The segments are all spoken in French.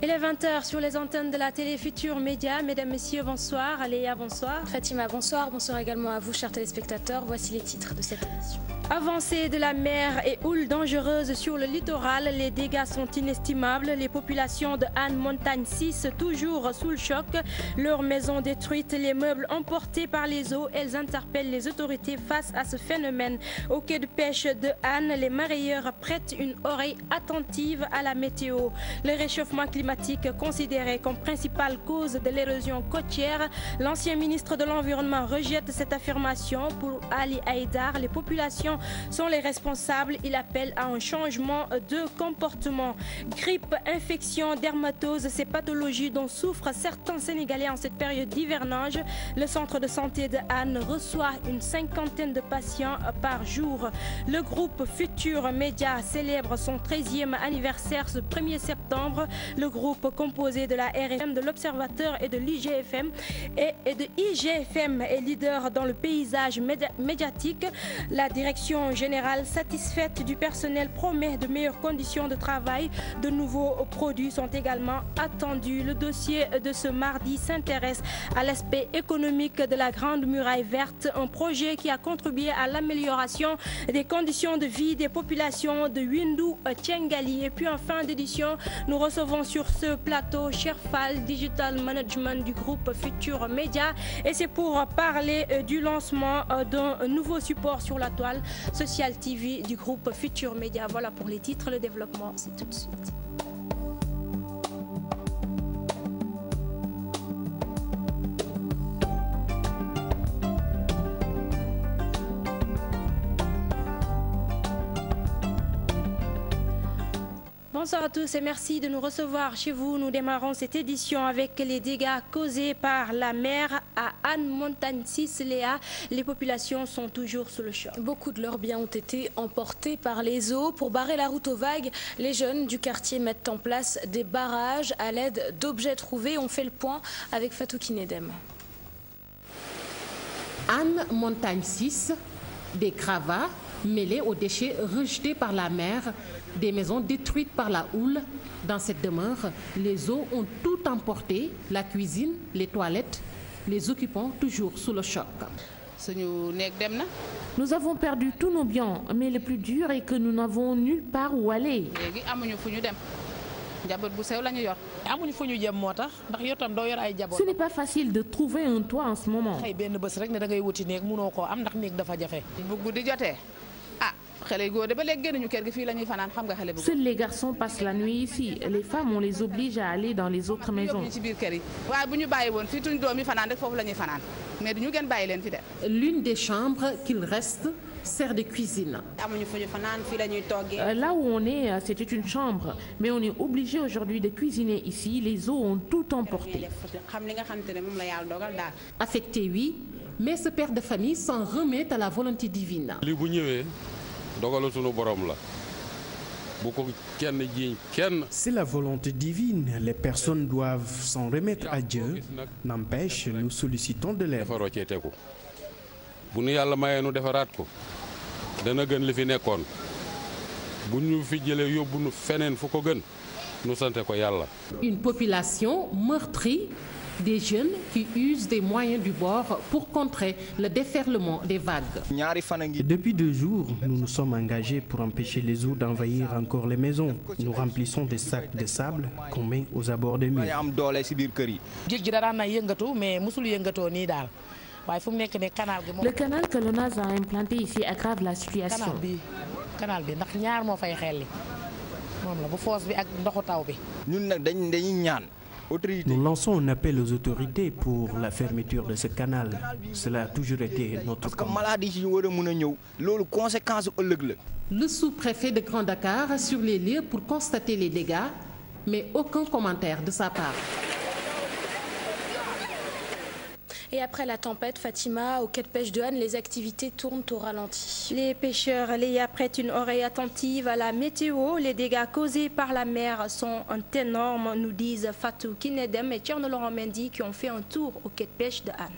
Il est 20h sur les antennes de la télé Futur Média. Mesdames, Messieurs, bonsoir. Aléa, bonsoir. Fatima, bonsoir. Bonsoir également à vous, chers téléspectateurs. Voici les titres de cette émission. Avancée de la mer et houles dangereuses sur le littoral, les dégâts sont inestimables. Les populations de Anne Montagne 6 toujours sous le choc. Leurs maisons détruites, les meubles emportés par les eaux. Elles interpellent les autorités face à ce phénomène. Au quai de pêche de Anne, les mareyeurs prêtent une oreille attentive à la météo. Le réchauffement climatique considéré comme principale cause de l'érosion côtière. L'ancien ministre de l'Environnement rejette cette affirmation. Pour Ali Haïdar, les populations sont les responsables. Il appelle à un changement de comportement. Grippe, infection, dermatose, ces pathologies dont souffrent certains Sénégalais en cette période d'hivernage. Le centre de santé de Anne reçoit une 50aine de patients par jour. Le groupe Futur Média célèbre son 13e anniversaire ce 1er septembre. Le groupe composé de la RFM, de l'Observateur et de l'IGFM est leader dans le paysage médiatique. La direction générale satisfaite du personnel promet de meilleures conditions de travail. De nouveaux produits sont également attendus. Le dossier de ce mardi s'intéresse à l'aspect économique de la Grande Muraille Verte, un projet qui a contribué à l'amélioration des conditions de vie des populations de Windou, Tiengali. Et puis en fin d'édition, nous recevons sur ce plateau Cherfal, Digital Management du groupe Futur Média. Et c'est pour parler du lancement d'un nouveau support sur la toile, Social TV du groupe Futur Média. Voilà pour les titres, le développement, c'est tout de suite. Bonsoir à tous et merci de nous recevoir chez vous. Nous démarrons cette édition avec les dégâts causés par la mer à Anne Montagne 6, Léa. Les populations sont toujours sous le choc. Beaucoup de leurs biens ont été emportés par les eaux. Pour barrer la route aux vagues, les jeunes du quartier mettent en place des barrages à l'aide d'objets trouvés. On fait le point avec Fatou Kinedem. Anne Montagne 6, des gravats mêlés aux déchets rejetés par la mer, des maisons détruites par la houle. Dans cette demeure, les eaux ont tout emporté, la cuisine, les toilettes, les occupants toujours sous le choc. Nous avons perdu tous nos biens, mais le plus dur est que nous n'avons nulle part où aller. Ce n'est pas facile de trouver un toit en ce moment. Seuls les garçons passent la nuit ici. Les femmes, on les oblige à aller dans les autres maisons. L'une des chambres qu'il reste sert de cuisine. Là où on est, c'était une chambre, mais on est obligé aujourd'hui de cuisiner ici. Les eaux ont tout emporté. Affecté, oui, mais ce père de famille s'en remet à la volonté divine. C'est la volonté divine. Les personnes doivent s'en remettre à Dieu. N'empêche, nous sollicitons de l'aide. Une population meurtrie, des jeunes qui usent des moyens du bord pour contrer le déferlement des vagues. Depuis 2 jours, nous nous sommes engagés pour empêcher les eaux d'envahir encore les maisons. Nous remplissons des sacs de sable qu'on met aux abords des murs. Le canal que l'ONAS a implanté ici aggrave la situation. Nous lançons un appel aux autorités pour la fermeture de ce canal. Cela a toujours été notre combat. Le sous-préfet de Grand Dakar sur les lieux pour constater les dégâts, mais aucun commentaire de sa part. Et après la tempête, Fatima, au quai de pêche de Anne, les activités tournent au ralenti. Les pêcheurs Léa prêtent une oreille attentive à la météo. Les dégâts causés par la mer sont énormes, nous disent Fatou Kinedem et Tcherno Laurent Mendy qui ont fait un tour au quai de pêche de Anne.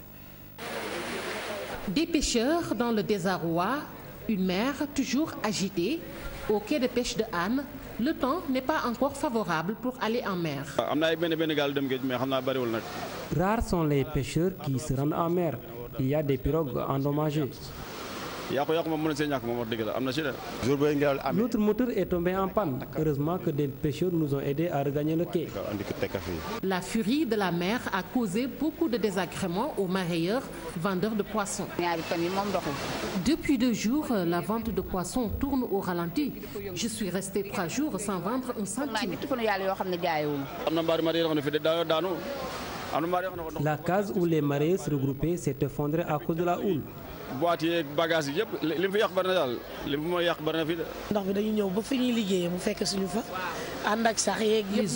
Des pêcheurs dans le désarroi, une mer toujours agitée. Au quai de pêche de Hann, le temps n'est pas encore favorable pour aller en mer. Rares sont les pêcheurs qui se rendent en mer. Il y a des pirogues endommagées. Notre moteur est tombé en panne. Heureusement que des pêcheurs nous ont aidés à regagner le quai. La furie de la mer a causé beaucoup de désagréments aux mareyeurs, vendeurs de poissons. Depuis 2 jours, la vente de poissons tourne au ralenti. Je suis resté 3 jours sans vendre un centime. La case où les marées se regroupaient s'est effondrée à cause de la houle. Les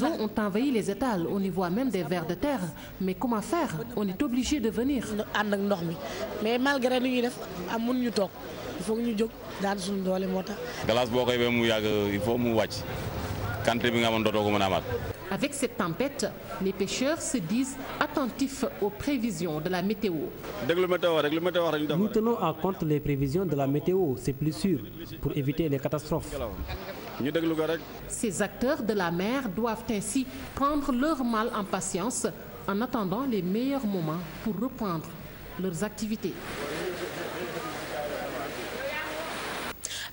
eaux ont envahi les étals, on y voit même des vers de terre. Mais comment faire? On est obligé de venir. Mais malgré nous, il faut que nous Avec cette tempête, les pêcheurs se disent attentifs aux prévisions de la météo. Nous tenons en compte les prévisions de la météo, c'est plus sûr, pour éviter les catastrophes. Ces acteurs de la mer doivent ainsi prendre leur mal en patience en attendant les meilleurs moments pour reprendre leurs activités.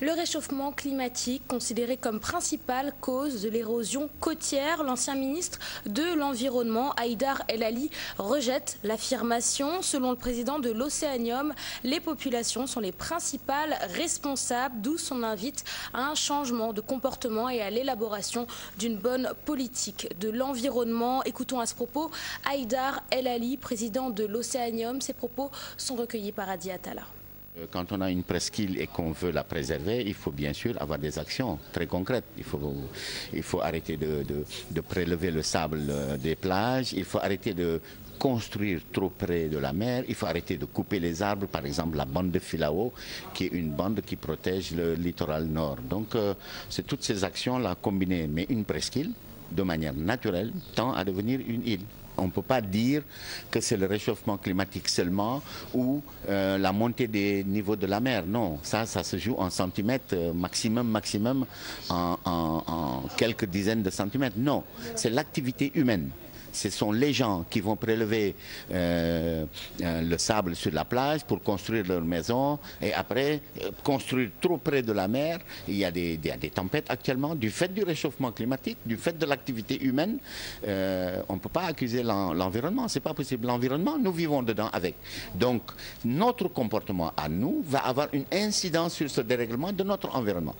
Le réchauffement climatique, considéré comme principale cause de l'érosion côtière, l'ancien ministre de l'Environnement, Haïdar El Ali, rejette l'affirmation. Selon le président de l'Océanium, les populations sont les principales responsables, d'où son invite à un changement de comportement et à l'élaboration d'une bonne politique de l'environnement. Écoutons à ce propos Haïdar El Ali, président de l'Océanium. Ses propos sont recueillis par Adi Atala. Quand on a une presqu'île et qu'on veut la préserver, il faut bien sûr avoir des actions très concrètes. Il faut arrêter de prélever le sable des plages, il faut arrêter de construire trop près de la mer, il faut arrêter de couper les arbres, par exemple la bande de Filao, qui est une bande qui protège le littoral nord. Donc c'est toutes ces actions-là combinées, mais une presqu'île, de manière naturelle, tend à devenir une île. On ne peut pas dire que c'est le réchauffement climatique seulement ou la montée des niveaux de la mer. Non, ça se joue en centimètres, maximum en quelques dizaines de centimètres. Non, c'est l'activité humaine. Ce sont les gens qui vont prélever le sable sur la plage pour construire leur maison et après construire trop près de la mer. Il y a des tempêtes actuellement du fait du réchauffement climatique, du fait de l'activité humaine. On ne peut pas accuser l'environnement, c'est pas possible. L'environnement, nous vivons dedans avec. Donc notre comportement à nous va avoir une incidence sur ce dérèglement de notre environnement.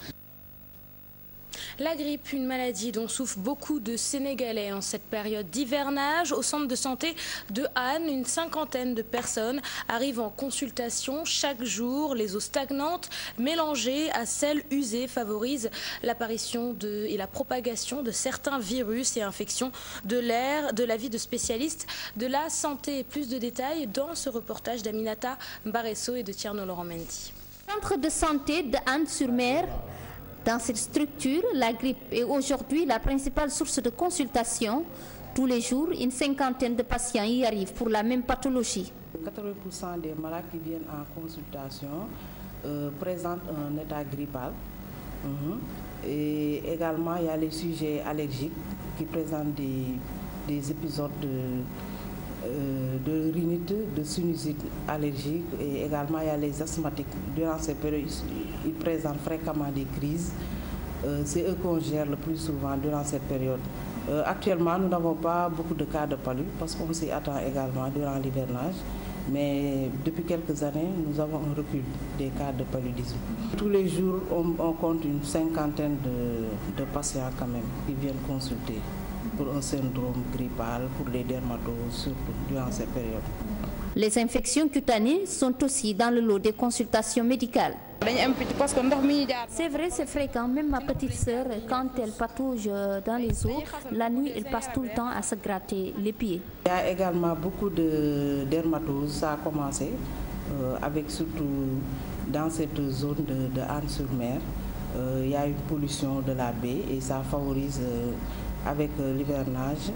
La grippe, une maladie dont souffrent beaucoup de Sénégalais en cette période d'hivernage. Au centre de santé de Hann, une 50aine de personnes arrivent en consultation chaque jour. Les eaux stagnantes mélangées à celles usées favorisent l'apparition et la propagation de certains virus et infections de l'air. De l'avis de spécialistes de la santé. Plus de détails dans ce reportage d'Aminata Baresso et de Tierno Laurent Mendy. Centre de santé de Hann-sur-Mer. Dans cette structure, la grippe est aujourd'hui la principale source de consultation. Tous les jours, une 50aine de patients y arrivent pour la même pathologie. 80% des malades qui viennent en consultation présentent un état grippal. Et également, il y a les sujets allergiques qui présentent des épisodes de rhinite, de sinusite allergique, et également il y a les asthmatiques. Durant ces périodes, ils présentent fréquemment des crises. C'est eux qu'on gère le plus souvent durant cette période. Actuellement, nous n'avons pas beaucoup de cas de palu parce qu'on s'y attend également durant l'hivernage. Mais depuis quelques années, nous avons un recul des cas de paludisme. Tous les jours, on compte une 50aine de patients quand même qui viennent consulter pour un syndrome grippal, pour les dermatoses, surtout durant ces périodes. Les infections cutanées sont aussi dans le lot des consultations médicales. C'est vrai, c'est fréquent. Même ma petite sœur, quand elle patauge dans les eaux, la nuit, elle passe tout le temps à se gratter les pieds. Il y a également beaucoup de dermatoses. Ça a commencé avec surtout dans cette zone de Hann-sur-Mer. il y a une pollution de la baie et ça favorise avec l'hivernage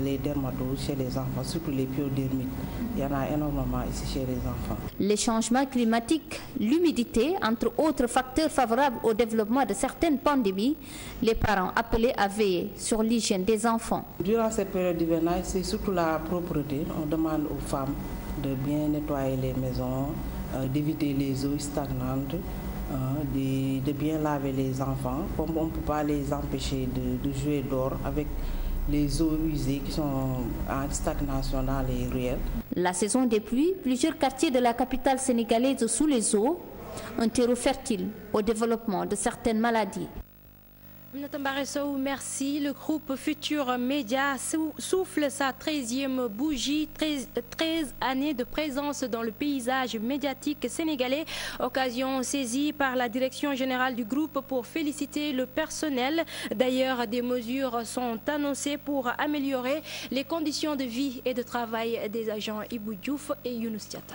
les dermatoses chez les enfants, surtout les pyodermites. Il y en a énormément ici chez les enfants. Les changements climatiques, l'humidité, entre autres facteurs favorables au développement de certaines pandémies, les parents appelés à veiller sur l'hygiène des enfants. Durant cette période d'hivernage, c'est surtout la propreté. On demande aux femmes de bien nettoyer les maisons, d'éviter les eaux stagnantes, de bien laver les enfants. Comme on ne peut pas les empêcher de jouer dehors avec les eaux usées qui sont en stagnation dans les ruelles. La saison des pluies, plusieurs quartiers de la capitale sénégalaise sous les eaux, un terreau fertile au développement de certaines maladies. Merci. Le groupe Futur Média souffle sa 13e bougie, 13 années de présence dans le paysage médiatique sénégalais. Occasion saisie par la direction générale du groupe pour féliciter le personnel. D'ailleurs, des mesures sont annoncées pour améliorer les conditions de vie et de travail des agents Ibou Diouf et Younous Diatta.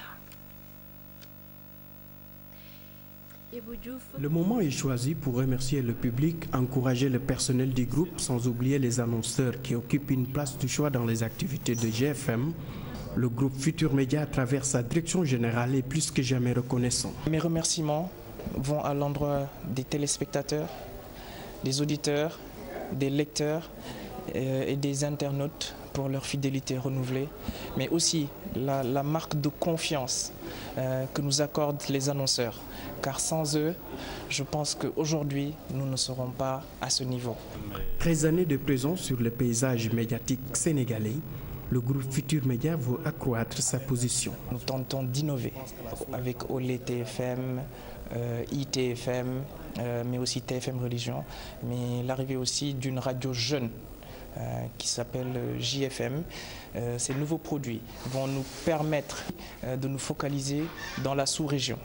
Le moment est choisi pour remercier le public, encourager le personnel du groupe, sans oublier les annonceurs qui occupent une place de choix dans les activités de GFM. Le groupe Futur Média, à travers sa direction générale, est plus que jamais reconnaissant. Mes remerciements vont à l'endroit des téléspectateurs, des auditeurs, des lecteurs et des internautes pour leur fidélité renouvelée, mais aussi la marque de confiance que nous accordent les annonceurs. Car sans eux, je pense qu'aujourd'hui, nous ne serons pas à ce niveau. 13 années de présence sur le paysage médiatique sénégalais, le groupe Futur Média veut accroître sa position. Nous tentons d'innover avec Olé TFM, ITFM, mais aussi TFM Religion, mais l'arrivée aussi d'une radio jeune qui s'appelle JFM. Ces nouveaux produits vont nous permettre de nous focaliser dans la sous-région.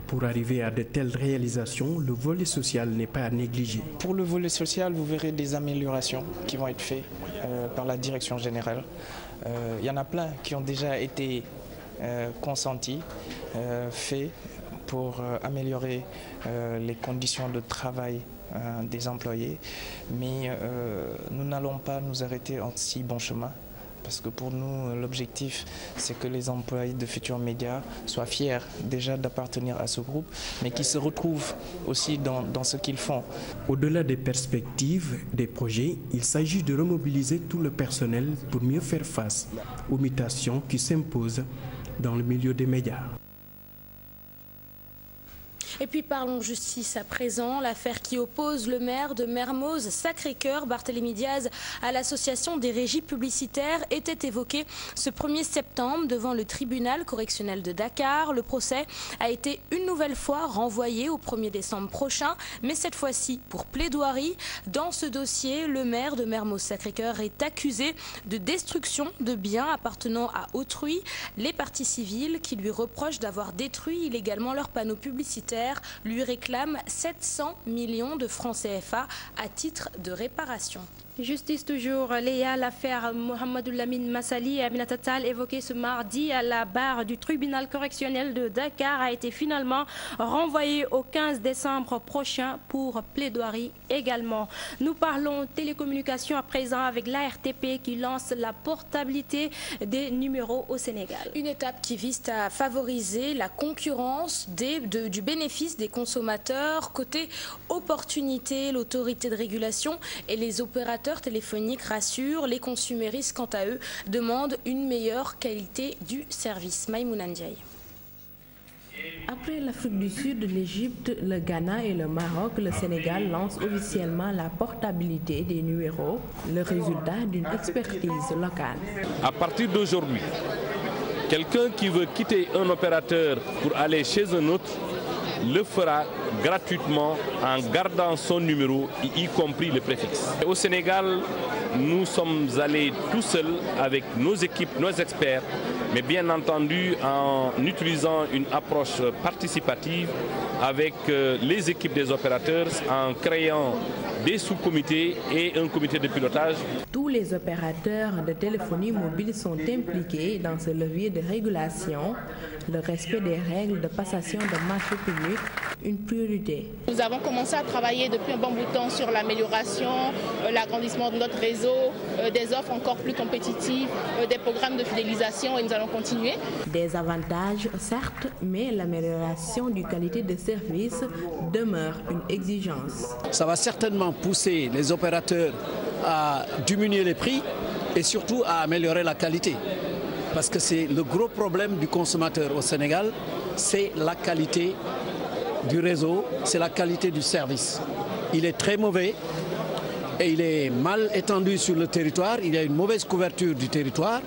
Pour arriver à de telles réalisations, le volet social n'est pas à négliger. Pour le volet social, vous verrez des améliorations qui vont être faites par la direction générale. Il y en a plein qui ont déjà été consentis, faits pour améliorer les conditions de travail des employés. Mais nous n'allons pas nous arrêter en si bon chemin. Parce que pour nous, l'objectif, c'est que les employés de Futur Média soient fiers déjà d'appartenir à ce groupe, mais qu'ils se retrouvent aussi dans ce qu'ils font. Au-delà des perspectives, des projets, il s'agit de remobiliser tout le personnel pour mieux faire face aux mutations qui s'imposent dans le milieu des médias. Et puis parlons justice à présent. L'affaire qui oppose le maire de Mermoz Sacré-Cœur, Barthélémy Diaz, à l'association des régies publicitaires était évoquée ce 1er septembre devant le tribunal correctionnel de Dakar. Le procès a été une nouvelle fois renvoyé au 1er décembre prochain, mais cette fois-ci pour plaidoirie. Dans ce dossier, le maire de Mermoz Sacré-Cœur est accusé de destruction de biens appartenant à autrui. Les parties civiles qui lui reprochent d'avoir détruit illégalement leurs panneaux publicitaires lui réclame 700 millions de francs CFA à titre de réparation. Justice toujours, Léa, l'affaire Mohamedou Lamine Massali et Aminata Tall évoquée ce mardi à la barre du tribunal correctionnel de Dakar a été finalement renvoyée au 15 décembre prochain pour plaidoirie également. Nous parlons télécommunications à présent avec l'ARTP qui lance la portabilité des numéros au Sénégal. Une étape qui vise à favoriser la concurrence du bénéfice des consommateurs. Côté opportunité, l'autorité de régulation et les opérateurs téléphoniques rassurent. Les consuméristes, quant à eux, demandent une meilleure qualité du service. Maïmouna Ndiaye. Après l'Afrique du Sud, l'Égypte, le Ghana et le Maroc, le Sénégal lance officiellement la portabilité des numéros, le résultat d'une expertise locale. À partir d'aujourd'hui, quelqu'un qui veut quitter un opérateur pour aller chez un autre le fera gratuitement en gardant son numéro, y compris le préfixe. Au Sénégal, nous sommes allés tout seuls avec nos équipes, nos experts, mais bien entendu en utilisant une approche participative avec les équipes des opérateurs, en créant des sous-comités et un comité de pilotage. Tous les opérateurs de téléphonie mobile sont impliqués dans ce levier de régulation. Le respect des règles de passation de marché public, une priorité. Nous avons commencé à travailler depuis un bon bout de temps sur l'amélioration, l'agrandissement de notre réseau, des offres encore plus compétitives, des programmes de fidélisation et nous allons continuer. Des avantages, certes, mais l'amélioration du qualité de service demeure une exigence. Ça va certainement pousser les opérateurs à diminuer les prix et surtout à améliorer la qualité. Parce que c'est le gros problème du consommateur au Sénégal, c'est la qualité du réseau, c'est la qualité du service. Il est très mauvais et il est mal étendu sur le territoire, il y a une mauvaise couverture du territoire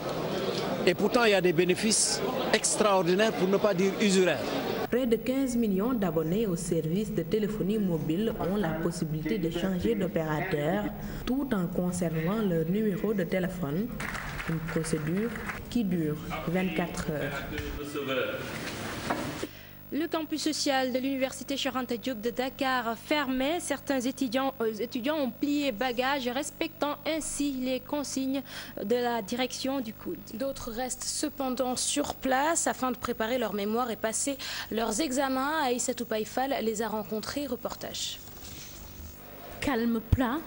et pourtant il y a des bénéfices extraordinaires pour ne pas dire usuraires. Près de 15 millions d'abonnés au service de téléphonie mobile ont la possibilité de changer d'opérateur tout en conservant leur numéro de téléphone. Une procédure qui dure 24 heures. Le campus social de l'université Cheikh Anta Diop de Dakar fermé. Certains étudiants ont plié bagages, respectant ainsi les consignes de la direction du COUD. D'autres restent cependant sur place afin de préparer leur mémoire et passer leurs examens. Aïssatou Païfal les a rencontrés. Reportage. Calme plat,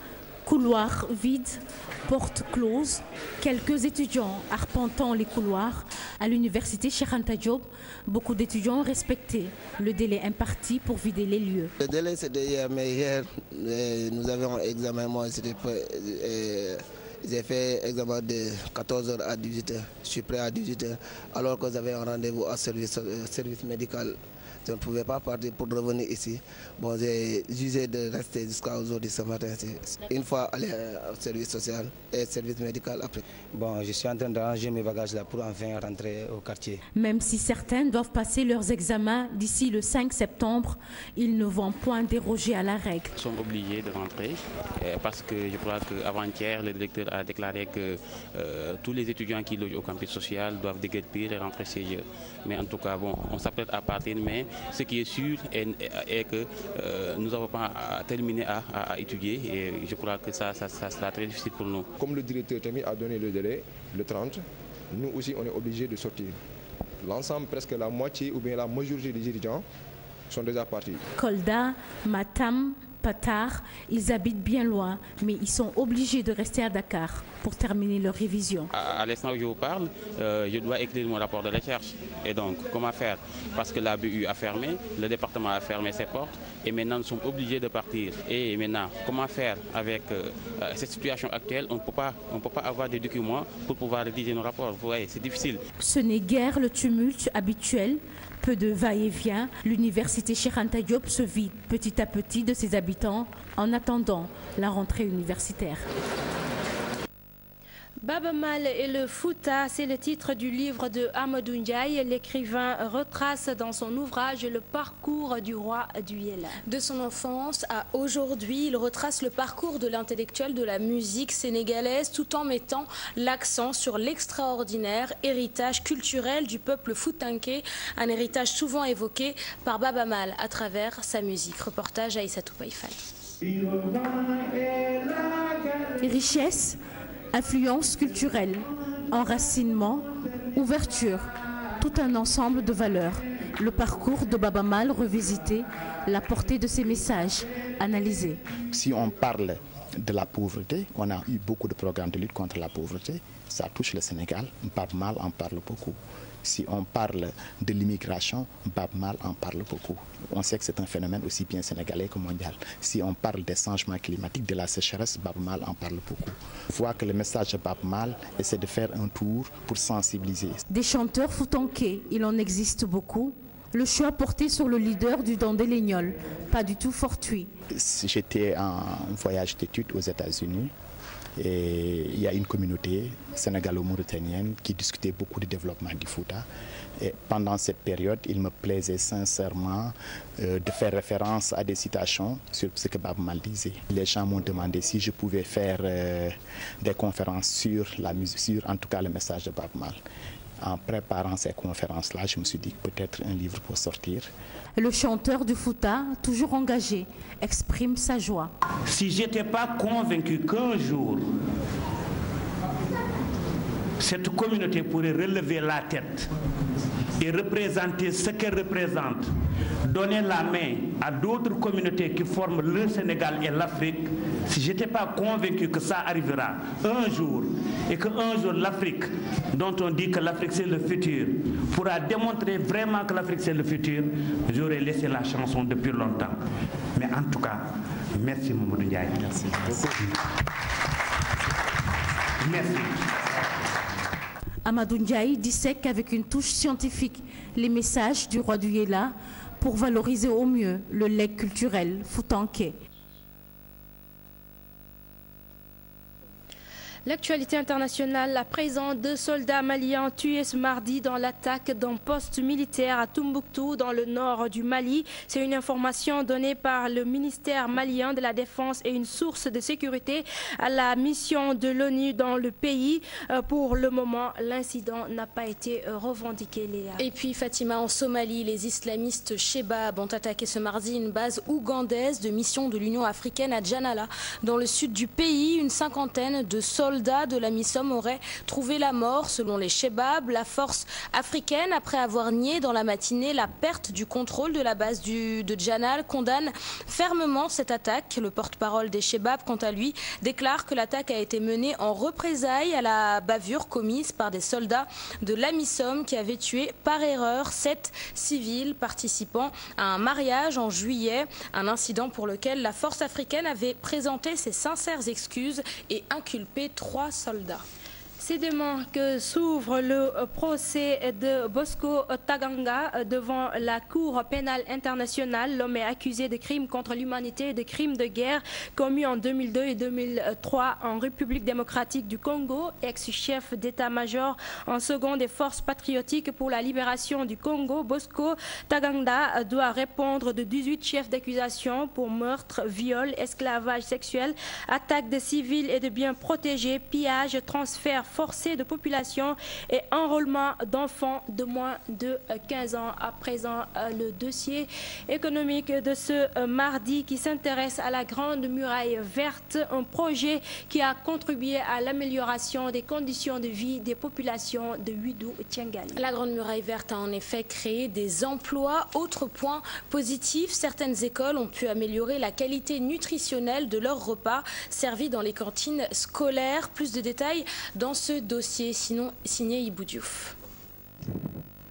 couloir vide, porte close. Quelques étudiants arpentant les couloirs à l'université Cheikh Anta Diop. Beaucoup d'étudiants ont respecté le délai imparti pour vider les lieux. Le délai c'était hier, mais hier nous avions un examen. Moi j'ai fait examen de 14h à 18h. Je suis prêt à 18h alors que j'avais un rendez-vous au service médical. Je ne pouvais pas partir pour revenir ici. Bon, j'ai jugé de rester jusqu'à aujourd'hui ce matin. Une fois aller au service social et service médical après. Bon, je suis en train de ranger mes bagages là pour enfin rentrer au quartier. Même si certains doivent passer leurs examens d'ici le 5 septembre, ils ne vont point déroger à la règle. Ils sont obligés de rentrer parce que je crois qu'avant-hier, le directeur a déclaré que tous les étudiants qui logent au campus social doivent déguerpir et rentrer chez eux. Mais en tout cas, bon, on s'apprête à partir, mais ce qui est sûr est que nous n'avons pas terminé à étudier et je crois que ça sera très difficile pour nous. Comme le directeur Tami a donné le délai, le 30, nous aussi on est obligés de sortir. L'ensemble, presque la moitié ou bien la majorité des étudiants sont déjà partis. Kolda, Matam, Patar, ils habitent bien loin, mais ils sont obligés de rester à Dakar pour terminer leur révision. À l'instant où je vous parle, je dois écrire mon rapport de recherche. Et donc, comment faire? Parce que la BU a fermé, le département a fermé ses portes, et maintenant nous sommes obligés de partir. Et maintenant, comment faire avec cette situation actuelle? On ne peut pas avoir des documents pour pouvoir rédiger nos rapports. Vous voyez, c'est difficile. Ce n'est guère le tumulte habituel. Peu de va-et-vient, l'université Cheikh Anta Diop se vide petit à petit de ses habitants en attendant la rentrée universitaire. Baba Mal et le Fouta, c'est le titre du livre de Amadou Ndiaye. L'écrivain retrace dans son ouvrage le parcours du roi du Yéla. De son enfance à aujourd'hui, il retrace le parcours de l'intellectuel de la musique sénégalaise tout en mettant l'accent sur l'extraordinaire héritage culturel du peuple foutanké, un héritage souvent évoqué par Baba Mal à travers sa musique. Reportage à Aïssatou Païfal. Richesse, influence culturelle, enracinement, ouverture, tout un ensemble de valeurs. Le parcours de Baba Mal revisité, la portée de ses messages analysés. Si on parle de la pauvreté, on a eu beaucoup de programmes de lutte contre la pauvreté. Ça touche le Sénégal, Baba Mal en parle beaucoup. Si on parle de l'immigration, Baba Mal en parle beaucoup. On sait que c'est un phénomène aussi bien sénégalais que mondial. Si on parle des changements climatiques, de la sécheresse, Baba Mal en parle beaucoup. On voit que le message de Baba Mal essaie de faire un tour pour sensibiliser. Des chanteurs foutanké, il en existe beaucoup. Le choix porté sur le leader du Dandé Légnol, pas du tout fortuit. J'étais en voyage d'études aux États-Unis. Et il y a une communauté sénégalo-mauritanienne qui discutait beaucoup du développement du Fouta. Et pendant cette période, il me plaisait sincèrement de faire référence à des citations sur ce que Baba Mal disait. Les gens m'ont demandé si je pouvais faire des conférences sur la musique, sur en tout cas le message de Baba Mal. en préparant ces conférences-là, je me suis dit que peut-être un livre pour sortir. Le chanteur du Fouta, toujours engagé, exprime sa joie. Si je n'étais pas convaincu qu'un jour, cette communauté pourrait relever la tête et représenter ce qu'elle représente, donner la main à d'autres communautés qui forment le Sénégal et l'Afrique, si je n'étais pas convaincu que ça arrivera un jour et qu'un jour l'Afrique, dont on dit que l'Afrique c'est le futur, pourra démontrer vraiment que l'Afrique c'est le futur, j'aurais laissé la chanson depuis longtemps. Mais en tout cas, merci Mamadou Ndiaye. Merci beaucoup. Merci. Amadou Ndiaye dissèque avec une touche scientifique les messages du roi du Yéla pour valoriser au mieux le legs culturel foutanké. L'actualité internationale, à présent, 2 soldats maliens tués ce mardi dans l'attaque d'un poste militaire à Tombouctou, dans le nord du Mali. C'est une information donnée par le ministère malien de la Défense et une source de sécurité à la mission de l'ONU dans le pays. Pour le moment, l'incident n'a pas été revendiqué, Léa. Et puis Fatima, en Somalie, les islamistes Shebab ont attaqué ce mardi une base ougandaise de mission de l'Union africaine à Djanala, dans le sud du pays. Une cinquantaine de soldats de la MISOM auraient trouvé la mort selon les Shebab. La force africaine, après avoir nié dans la matinée la perte du contrôle de la base de Djanal, condamne fermement cette attaque. Le porte-parole des Shebab, quant à lui, déclare que l'attaque a été menée en représailles à la bavure commise par des soldats de la MISOM qui avaient tué par erreur 7 civils participant à un mariage en juillet, un incident pour lequel la force africaine avait présenté ses sincères excuses et inculpé 3 soldats. C'est demain que s'ouvre le procès de Bosco Ntaganda devant la Cour pénale internationale. L'homme est accusé de crimes contre l'humanité et de crimes de guerre commis en 2002 et 2003 en République démocratique du Congo. Ex-chef d'état-major en second des forces patriotiques pour la libération du Congo, Bosco Ntaganda doit répondre de 18 chefs d'accusation pour meurtre, viol, esclavage sexuel, attaque de civils et de biens protégés, pillage, transfert forcé de population et enrôlement d'enfants de moins de 15 ans. À présent, le dossier économique de ce mardi qui s'intéresse à la Grande Muraille Verte, un projet qui a contribué à l'amélioration des conditions de vie des populations de Ouidou-Tiangali. La Grande Muraille Verte a en effet créé des emplois. Autre point positif, certaines écoles ont pu améliorer la qualité nutritionnelle de leurs repas servis dans les cantines scolaires. Plus de détails dans ce dossier, sinon signé Ibou Diouf.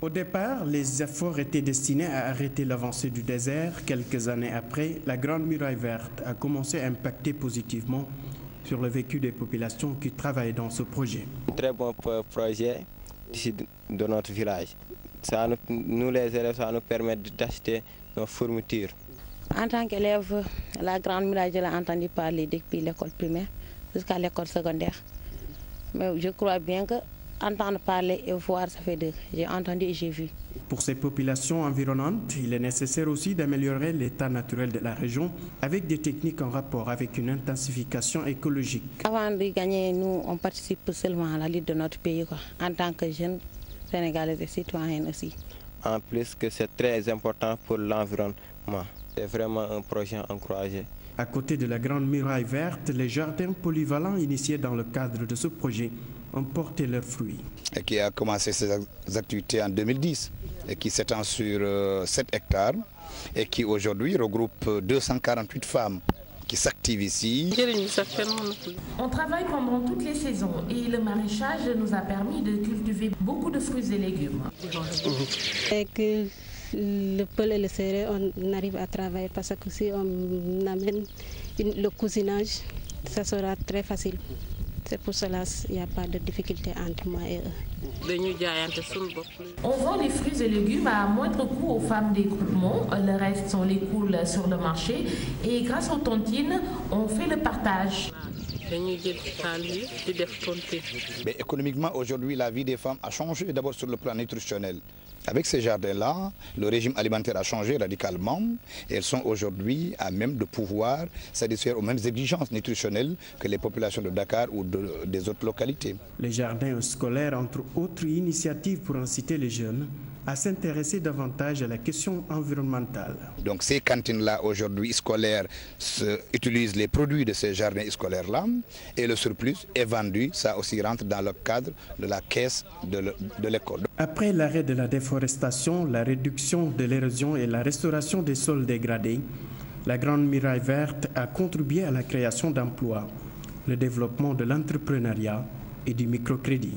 Au départ, les efforts étaient destinés à arrêter l'avancée du désert. Quelques années après, la Grande Muraille Verte a commencé à impacter positivement sur le vécu des populations qui travaillent dans ce projet. Très bon projet ici de notre village. Ça nous les élèves, ça nous permet d'acheter nos fournitures. En tant qu'élève, la Grande Muraille, je l'ai entendu parler depuis l'école primaire jusqu'à l'école secondaire. Mais je crois bien qu'entendre parler et voir, ça fait deux. J'ai entendu et j'ai vu. Pour ces populations environnantes, il est nécessaire aussi d'améliorer l'état naturel de la région avec des techniques en rapport avec une intensification écologique. Avant de gagner, nous, on participe seulement à la lutte de notre pays, quoi, en tant que jeunes Sénégalais et citoyens aussi. En plus que c'est très important pour l'environnement. C'est vraiment un projet encouragé. À côté de la Grande Muraille Verte, les jardins polyvalents initiés dans le cadre de ce projet ont porté leurs fruits. Et qui a commencé ses activités en 2010 et qui s'étend sur 7 hectares et qui aujourd'hui regroupe 248 femmes qui s'activent ici. On travaille pendant toutes les saisons et le maraîchage nous a permis de cultiver beaucoup de fruits et légumes. Avec le peul et le céréales, on arrive à travailler parce que si on amène le cousinage, ça sera très facile. C'est pour cela qu'il n'y a pas de difficulté entre moi et eux. On vend les fruits et légumes à moindre coût aux femmes des groupements. Le reste, on les coule sur le marché. Et grâce aux tontines, on fait le partage. Mais économiquement, aujourd'hui, la vie des femmes a changé d'abord sur le plan nutritionnel. Avec ces jardins-là, le régime alimentaire a changé radicalement et elles sont aujourd'hui à même de pouvoir satisfaire aux mêmes exigences nutritionnelles que les populations de Dakar ou des autres localités. Les jardins scolaires, entre autres initiatives pour inciter les jeunes à s'intéresser davantage à la question environnementale. Donc ces cantines-là aujourd'hui scolaires utilisent les produits de ces jardins scolaires-là et le surplus est vendu, ça aussi rentre dans le cadre de la caisse de l'école. Après l'arrêt de la déforestation, la réduction de l'érosion et la restauration des sols dégradés, la Grande Muraille Verte a contribué à la création d'emplois, le développement de l'entrepreneuriat et du microcrédit.